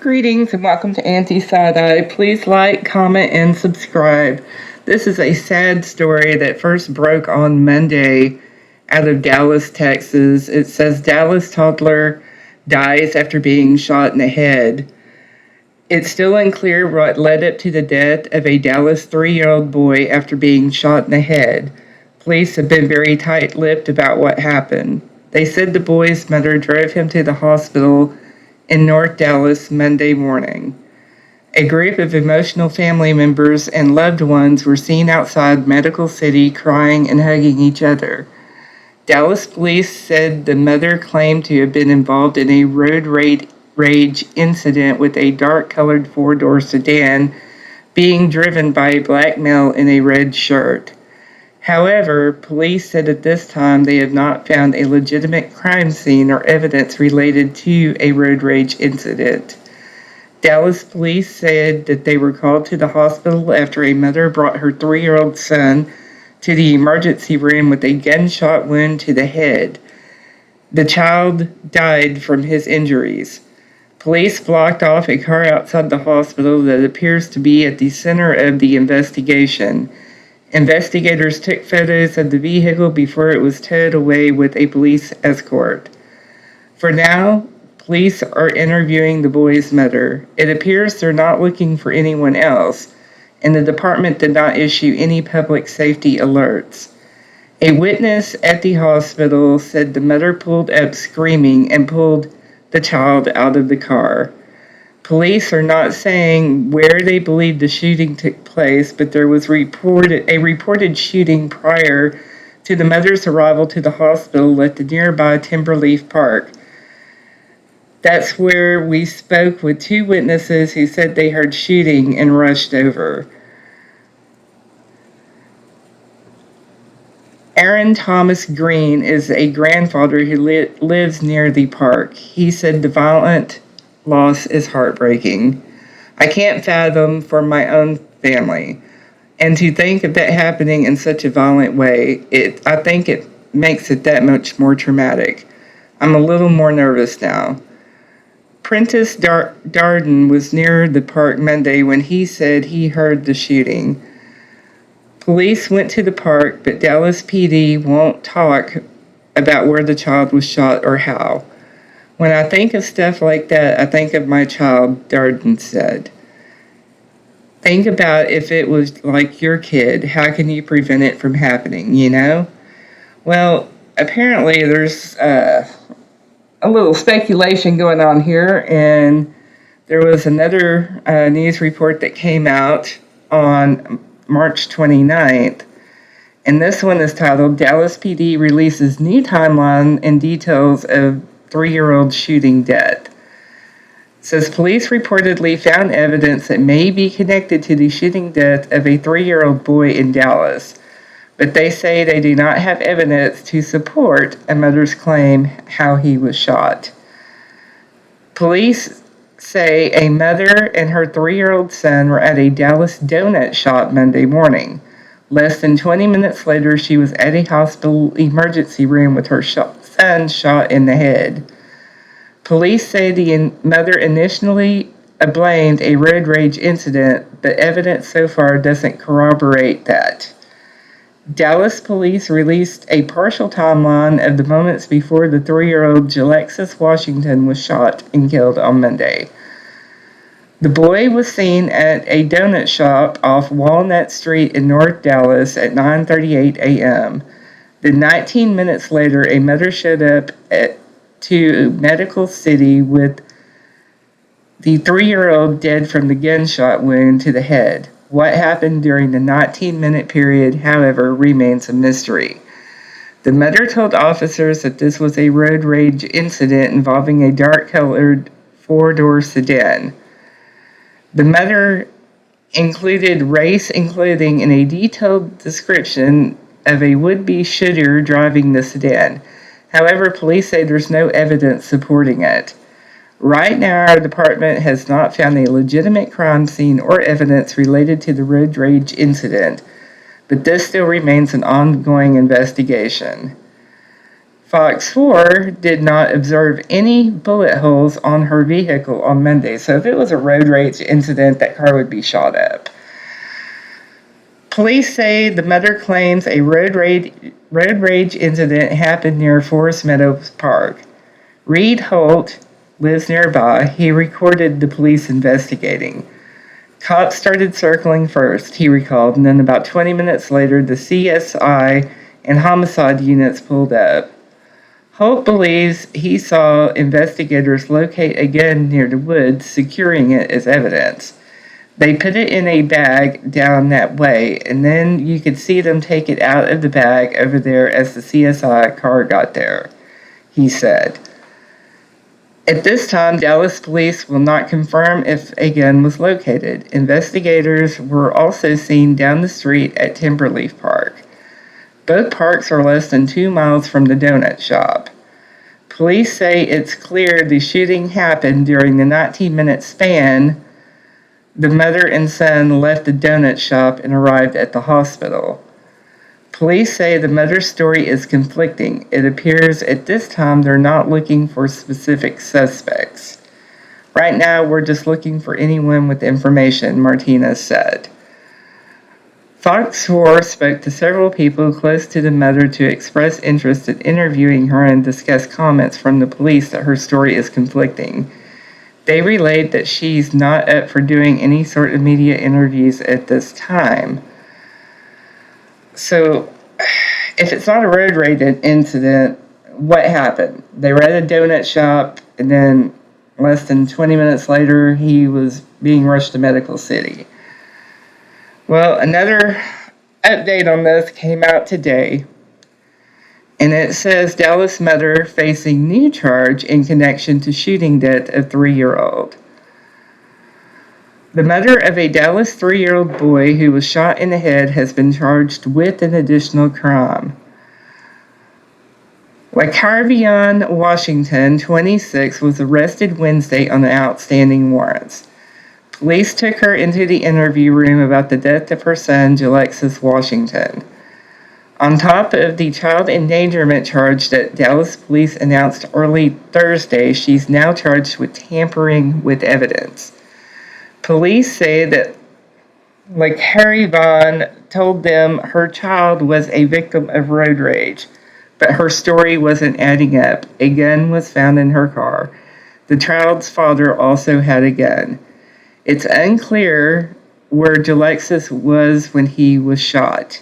Greetings and welcome to Anti-Side-Eye. Please like, comment, and subscribe. This is a sad story that first broke on Monday out of Dallas, Texas. It says Dallas toddler dies after being shot in the head. It's still unclear what led up to the death of a Dallas 3-year-old boy after being shot in the head. Police have been very tight-lipped about what happened. They said the boy's mother drove him to the hospital in North Dallas Monday morning. A group of emotional family members and loved ones were seen outside Medical City crying and hugging each other. Dallas police said the mother claimed to have been involved in a road rage incident with a dark-colored four-door sedan being driven by a black male in a red shirt. However, police said at this time they have not found a legitimate crime scene or evidence related to a road rage incident. Dallas police said that they were called to the hospital after a mother brought her 3-year-old son to the emergency room with a gunshot wound to the head. The child died from his injuries. Police blocked off a car outside the hospital that appears to be at the center of the investigation. Investigators took photos of the vehicle before it was towed away with a police escort. For now, police are interviewing the boy's mother. It appears they're not looking for anyone else, and the department did not issue any public safety alerts. A witness at the hospital said the mother pulled up screaming and pulled the child out of the car. Police are not saying where they believe the shooting took place, but there was a reported shooting prior to the mother's arrival to the hospital at the nearby Timberleaf Park. That's where we spoke with 2 witnesses who said they heard shooting and rushed over. Aaron Thomas Green is a grandfather who lives near the park. He said the violent loss is heartbreaking. I can't fathom for my own family. And to think of that happening in such a violent way, I think it makes it that much more traumatic. I'm a little more nervous now. Prentice Darden was near the park Monday when he said he heard the shooting. Police went to the park, but Dallas PD won't talk about where the child was shot or how. When I think of stuff like that, I think of my child, Darden said. Think about if it was like your kid, how can you prevent it from happening, you know? Well, apparently there's a little speculation going on here, and there was another news report that came out on March 29th, and this one is titled, Dallas PD releases new timeline and details of 3-year-old shooting death. It says police reportedly found evidence that may be connected to the shooting death of a 3-year-old boy in Dallas, but they say they do not have evidence to support a mother's claim how he was shot. Police say a mother and her 3-year-old son were at a Dallas donut shop Monday morning. Less than 20 minutes later, she was at a hospital emergency room with her son shot in the head. Police say the mother initially blamed a road rage incident, but evidence so far doesn't corroborate that. Dallas police released a partial timeline of the moments before the 3-year-old Jalexis Washington was shot and killed on Monday. The boy was seen at a donut shop off Walnut Street in North Dallas at 9:38 a.m. Then 19 minutes later, a mother showed up to Medical City with the 3-year-old dead from the gunshot wound to the head. What happened during the 19-minute period, however, remains a mystery. The mother told officers that this was a road rage incident involving a dark-colored 4-door sedan. The mother included race and clothing in a detailed description of a would-be shooter driving the sedan. However, police say there's no evidence supporting it. Right now, our department has not found a legitimate crime scene or evidence related to the road rage incident, but this still remains an ongoing investigation. Fox 4 did not observe any bullet holes on her vehicle on Monday. So if it was a road rage incident, that car would be shot up. Police say the mother claims a road rage incident happened near Forest Meadows Park. Reed Holt lives nearby. He recorded the police investigating. Cops started circling first, he recalled, and then about 20 minutes later, the CSI and homicide units pulled up. Holt believes he saw investigators locate a gun near the woods, securing it as evidence. They put it in a bag down that way, and then you could see them take it out of the bag over there as the CSI car got there, he said. At this time, Dallas police will not confirm if a gun was located. Investigators were also seen down the street at Timberleaf Park. Both parks are less than 2 miles from the donut shop. Police say it's clear the shooting happened during the 19-minute span the mother and son left the donut shop and arrived at the hospital. Police say the mother's story is conflicting. It appears at this time they're not looking for specific suspects. Right now, we're just looking for anyone with information, Martinez said. Fox 4 spoke to several people close to the mother to express interest in interviewing her and discuss comments from the police that her story is conflicting. They relayed that she's not up for doing any sort of media interviews at this time. So, if it's not a road rage incident, what happened? They were at a donut shop, and then less than 20 minutes later, he was being rushed to Medical City. Well, another update on this came out today, and it says Dallas mother facing new charge in connection to shooting death of 3-year-old. The mother of a Dallas 3-year-old boy who was shot in the head has been charged with an additional crime. Lacravionne, Washington, 26, was arrested Wednesday on outstanding warrants. Police took her into the interview room about the death of her son, Alexis Washington. On top of the child endangerment charge that Dallas police announced early Thursday, she's now charged with tampering with evidence. Police say that Lacravionne told them her child was a victim of road rage, but her story wasn't adding up. A gun was found in her car. The child's father also had a gun. It's unclear where Alexis was when he was shot.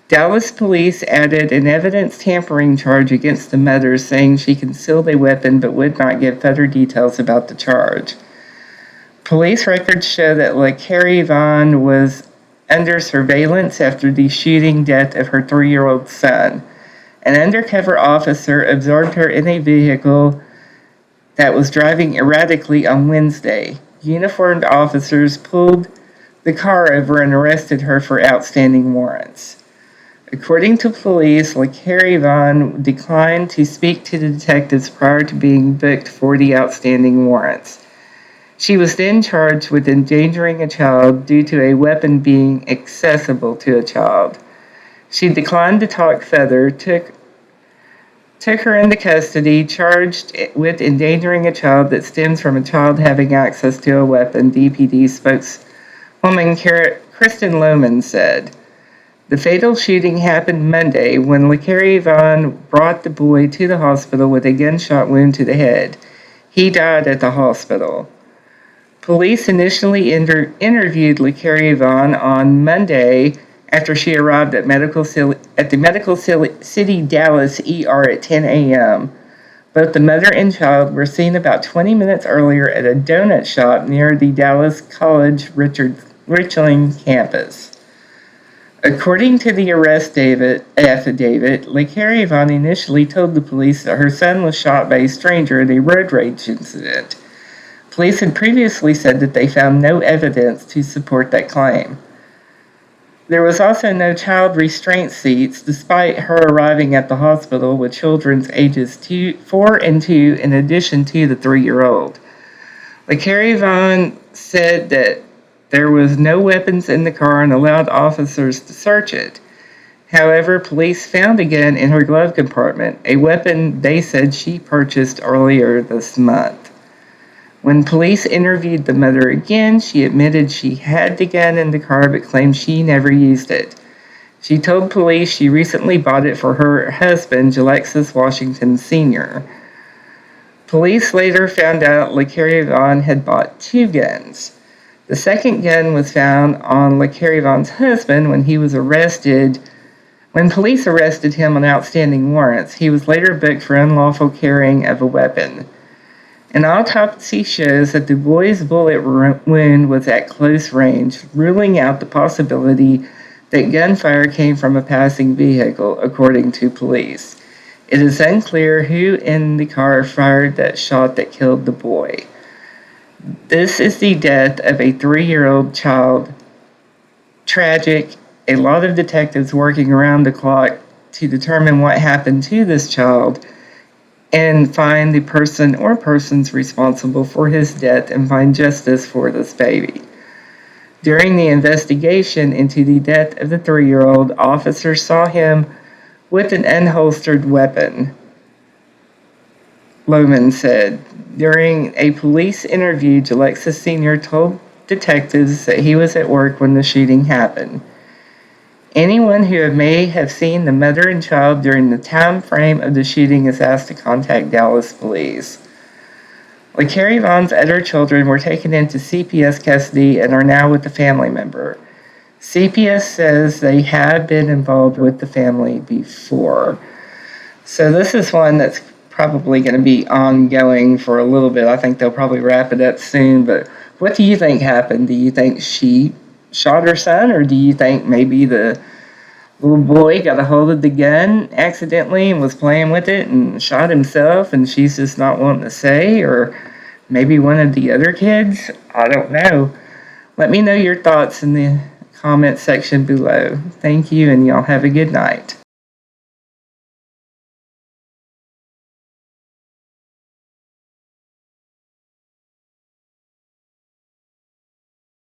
Dallas police added an evidence tampering charge against the mother, saying she concealed a weapon but would not give further details about the charge. Police records show that Lacravionne was under surveillance after the shooting death of her 3-year-old son. An undercover officer observed her in a vehicle that was driving erratically on Wednesday. Uniformed officers pulled the car over and arrested her for outstanding warrants. According to police, Lacravionne declined to speak to the detectives prior to being booked for the outstanding warrants. She was then charged with endangering a child due to a weapon being accessible to a child. She declined to talk further, took her into custody, charged with endangering a child that stems from a child having access to a weapon, DPD spokeswoman Kristen Lohman said. The fatal shooting happened Monday when Lacravionne brought the boy to the hospital with a gunshot wound to the head. He died at the hospital. Police initially interviewed Lacravionne on Monday after she arrived at the Medical City Dallas ER at 10 a.m. Both the mother and child were seen about 20 minutes earlier at a donut shop near the Dallas College Richland campus. According to the arrest affidavit, Lacravionne initially told the police that her son was shot by a stranger in a road rage incident. Police had previously said that they found no evidence to support that claim. There was also no child restraint seats, despite her arriving at the hospital with children's ages 4 and 2 in addition to the 3-year-old. Lacravionne said that there was no weapons in the car and allowed officers to search it. However, police found a gun in her glove compartment, a weapon they said she purchased earlier this month. When police interviewed the mother again, she admitted she had the gun in the car but claimed she never used it. She told police she recently bought it for her husband, Alexis Washington Sr. Police later found out Lacravionne had bought 2 guns. The second gun was found on Lacravionne's husband when he was arrested. When police arrested him on outstanding warrants, he was later booked for unlawful carrying of a weapon. An autopsy shows that the boy's bullet wound was at close range, ruling out the possibility that gunfire came from a passing vehicle, according to police. It is unclear who in the car fired that shot that killed the boy. This is the death of a 3-year-old child. Tragic. A lot of detectives working around the clock to determine what happened to this child and find the person or persons responsible for his death and find justice for this baby. During the investigation into the death of the 3-year-old, officers saw him with an unholstered weapon, Lohman said. During a police interview, Alexis Sr. told detectives that he was at work when the shooting happened. Anyone who may have seen the mother and child during the time frame of the shooting is asked to contact Dallas police. Lacravionne's other children were taken into CPS custody and are now with a family member. CPS says they have been involved with the family before. So this is one that's probably going to be ongoing for a little bit. I think they'll probably wrap it up soon. But what do you think happened? Do you think she shot her son, or do you think maybe the little boy got a hold of the gun accidentally and was playing with it and shot himself and she's just not wanting to say? Or maybe one of the other kids? I don't know. Let me know your thoughts in the comment section below. Thank you, and y'all have a good night.